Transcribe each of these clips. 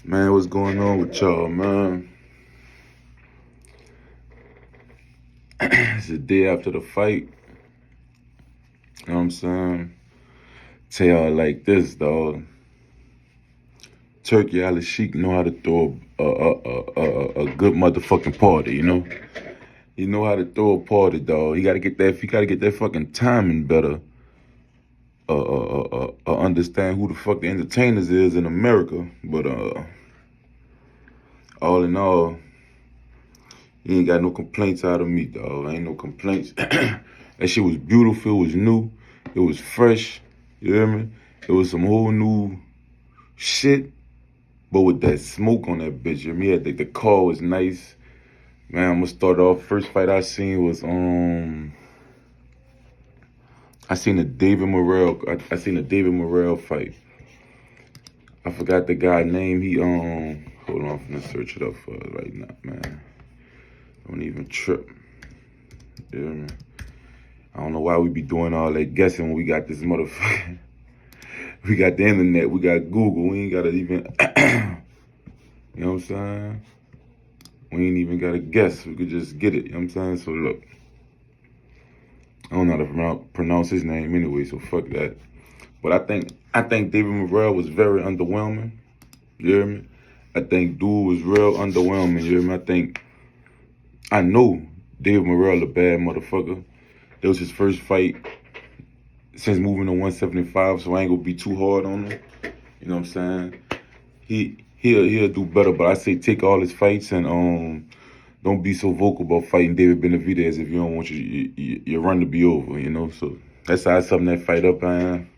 Man, what's going on with y'all, man? It's the day after the fight. You know what I'm saying? Tell y'all like this, dog. Turkey Al Sheik know how to throw a good motherfucking party, you know? He know how to throw a party, dog. He gotta get that fucking timing better. Understand who the fuck the entertainers is in America. But all in all, he ain't got no complaints out of me, dog. Ain't no complaints. That shit was beautiful. It was new. It was fresh. You hear me? It was some whole new shit, but with that smoke on that bitch. You hear me? I think the car was nice. Man, I'm gonna start off. First fight I seen was I seen a David Morrell. I seen a David Morrell fight. I forgot the guy's name. He hold on, I'm gonna search it up for it right now, man. Don't even trip. You hear me? I don't know why we be doing all that guessing when we got this motherfucker. We got the internet, we got Google, we ain't gotta even, you know what I'm saying? We ain't even gotta guess, we could just get it, you know what I'm saying? So look, I don't know how to pronounce his name anyway, so fuck that. But I think David Morrell was very underwhelming, you hear me? I think dude was real underwhelming, you hear me? I know David Morrell a bad motherfucker. That was his first fight since moving to 175, so I ain't gonna be too hard on him. You know what I'm saying? He'll do better, but I say take all his fights and don't be so vocal about fighting David Benavidez if you don't want your run to be over, you know? So that's how I sum that fight up, man.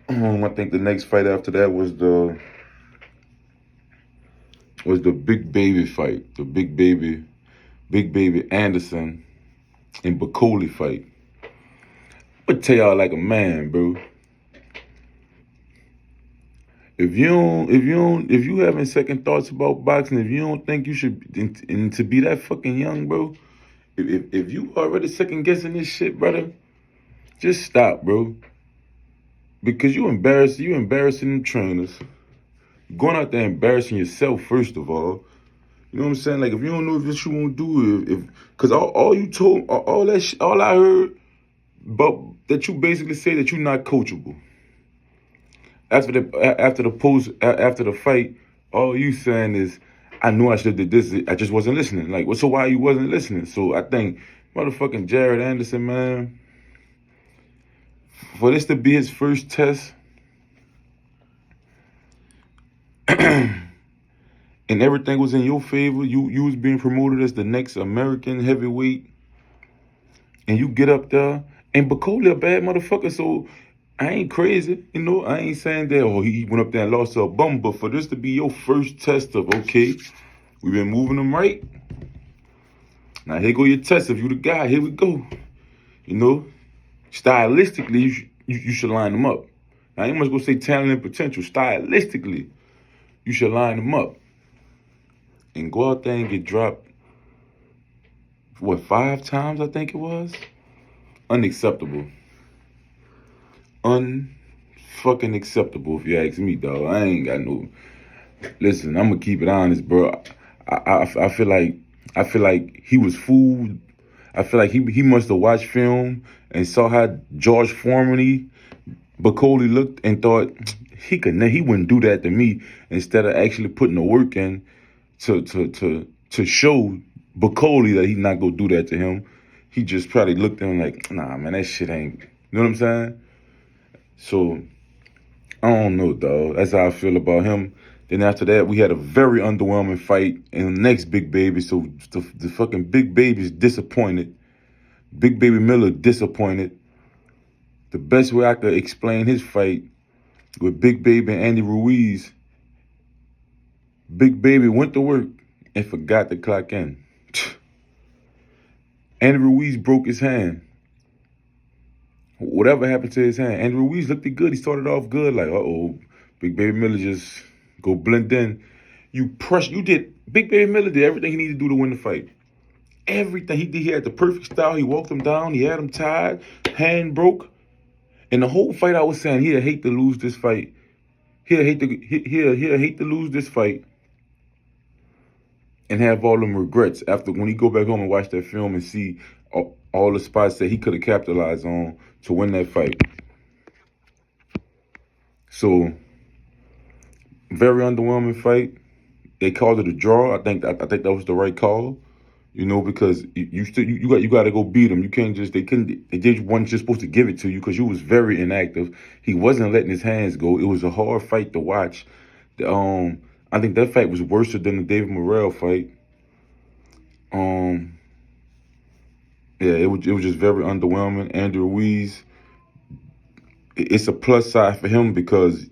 I think the next fight after that was the Big Baby fight. The Big Baby Anderson and Bakoli fight. But tell y'all like a man, bro. If you having second thoughts about boxing, if you don't think you should, and to be that fucking young, bro, if you already second guessing this shit, brother, just stop, bro. Because you embarrassing them trainers. You're going out there embarrassing yourself first of all. You know what I'm saying? Like if you don't know what you want to do, because all you told, all that shit, all I heard, but that you basically say that you're not coachable. After the fight, all you saying is, I knew I should have did this. I just wasn't listening. Like, so why you wasn't listening? So I think motherfucking Jared Anderson, man, for this to be his first test, and everything was in your favor, you was being promoted as the next American heavyweight, and you get up there, and Bakoli a bad motherfucker, so I ain't crazy, you know. I ain't saying that, he went up there and lost to a bum, but for this to be your first test of, okay, we've been moving them right. Now here go your test. If you the guy, here we go. You know, stylistically, you should line them up. Now, I ain't much gonna say talent and potential. Stylistically, you should line them up. And go out there and get dropped, 5 times, I think it was? Unacceptable. Unfucking acceptable, if you ask me, dog. I ain't got no... Listen, I'm gonna keep it honest, bro. I feel like he was fooled. I feel like he must have watched film and saw how George Foreman Bakoli looked and thought he wouldn't do that to me, instead of actually putting the work in to show Bakoli that he's not gonna do that to him. He just probably looked at him like, nah, man, that shit ain't. You know what I'm saying? So I don't know, dog. That's how I feel about him. Then after that, we had a very underwhelming fight in the next Big Baby. So the fucking Big Baby's disappointed. Big Baby Miller disappointed. The best way I could explain his fight with Big Baby and Andy Ruiz, Big Baby went to work and forgot to clock in. Andy Ruiz broke his hand. Whatever happened to his hand? Andy Ruiz looked good. He started off good, like, Big Baby Miller just go blend in. Big Baby Miller did everything he needed to do to win the fight. Everything. He had the perfect style. He walked him down. He had him tied. Hand broke. And the whole fight I was saying, he'd hate to lose this fight. he'll hate to lose this fight and have all them regrets after when he go back home and watch that film and see all the spots that he could have capitalized on to win that fight. So very underwhelming fight. They called it a draw. I think that was the right call. You know, because you got to go beat him. You can't just they weren't just supposed to give it to you because you was very inactive. He wasn't letting his hands go. It was a hard fight to watch. I think that fight was worse than the David Morrell fight. Yeah, it was just very underwhelming. Andrew Ruiz, it's a plus side for him because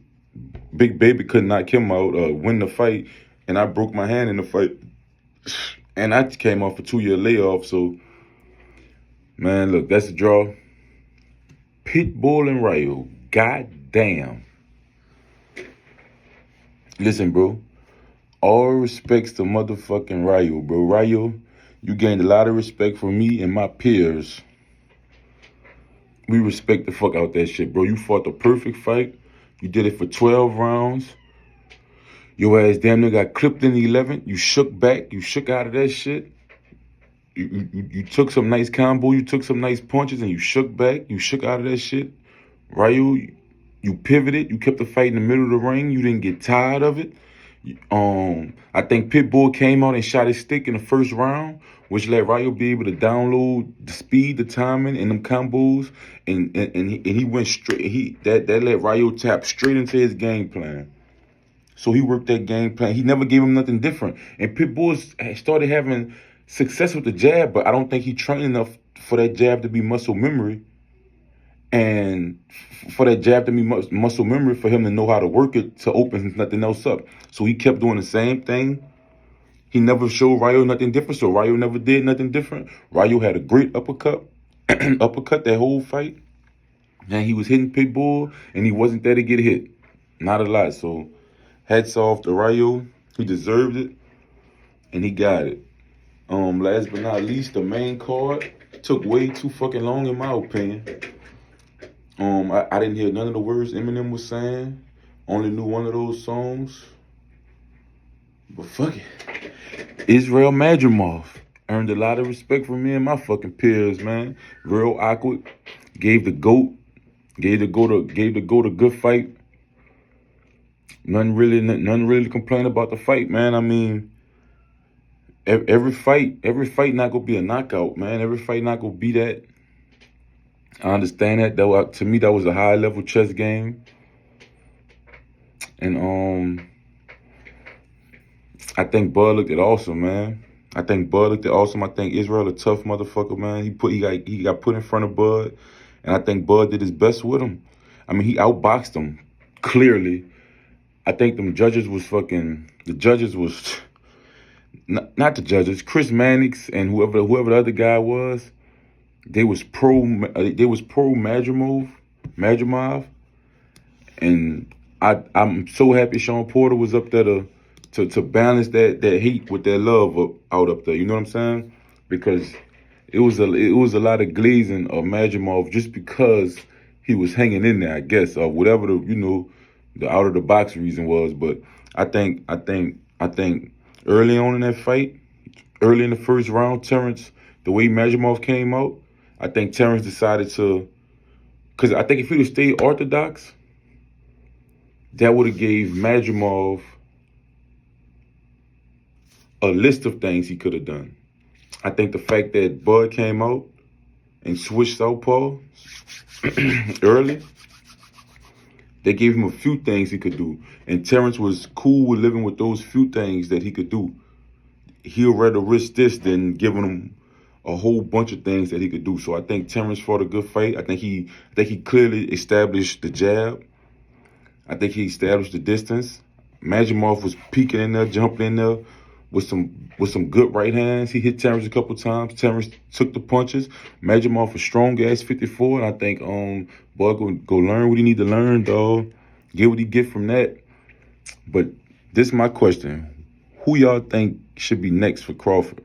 Big Baby could knock him out, win the fight, and I broke my hand in the fight, and I came off a 2-year layoff. So, man, look, that's a draw. Pitbull and Ryo, goddamn. Listen, bro. All respects to motherfucking Ryo, bro. Ryo, you gained a lot of respect from me and my peers. We respect the fuck out that shit, bro. You fought the perfect fight. You did it for 12 rounds. Your ass damn near got clipped in the 11th. You shook back. You shook out of that shit. You took some nice combo. You took some nice punches and you shook back. You shook out of that shit. Ryo, you pivoted. You kept the fight in the middle of the ring. You didn't get tired of it. I think Pitbull came out and shot his stick in the first round, which let Ryo be able to download the speed, the timing, and them combos, and he went straight. That let Ryo tap straight into his game plan. So he worked that game plan. He never gave him nothing different. And Pitbull started having success with the jab, but I don't think he trained enough for that jab to be muscle memory. And for that jab to be muscle memory, for him to know how to work it to open nothing else up. So he kept doing the same thing. He never showed Ryo nothing different, so Ryo never did nothing different. Ryo had a great uppercut, uppercut that whole fight. And he was hitting Pitbull, and he wasn't there to get hit. Not a lot. So hats off to Ryo. He deserved it, and he got it. Last but not least, the main card took way too fucking long, in my opinion. I didn't hear none of the words Eminem was saying. Only knew one of those songs. But fuck it. Israel Madrimov earned a lot of respect from me and my fucking peers, man. Real awkward. Gave the goat a good fight. None really to complain about the fight, man. I mean, every fight not gonna be a knockout, man. Every fight not gonna be that. I understand that. To me, that was a high level chess game. And I think Bud looked at awesome, man. I think Israel a tough motherfucker, man. He got put in front of Bud, and I think Bud did his best with him. I mean, he outboxed him clearly. I think the judges was not the judges. Chris Mannix and whoever the other guy was. They was pro Madrimov, and I'm so happy Sean Porter was up there to balance that hate with that love out up there. You know what I'm saying? Because it was a lot of glazing of Madrimov just because he was hanging in there, I guess, or whatever the out of the box reason was. But I think early on in that fight, early in the first round, Terrance, the way Madrimov came out, I think Terrance decided to, because I think if he'd have stayed orthodox, that would have gave Madrimov a list of things he could have done. I think the fact that Bud came out and switched southpaw early, they gave him a few things he could do. And Terrance was cool with living with those few things that he could do. He'll rather risk this than giving him a whole bunch of things that he could do. So I think Terrance fought a good fight. I think he clearly established the jab. I think he established the distance. Madrimov was peeking in there, jumping in there with some good right hands. He hit Terrance a couple times. Terrance took the punches. Madrimov a strong ass 54. And I think Bud go learn what he need to learn, dog. Get what he get from that. But this is my question. Who y'all think should be next for Crawford?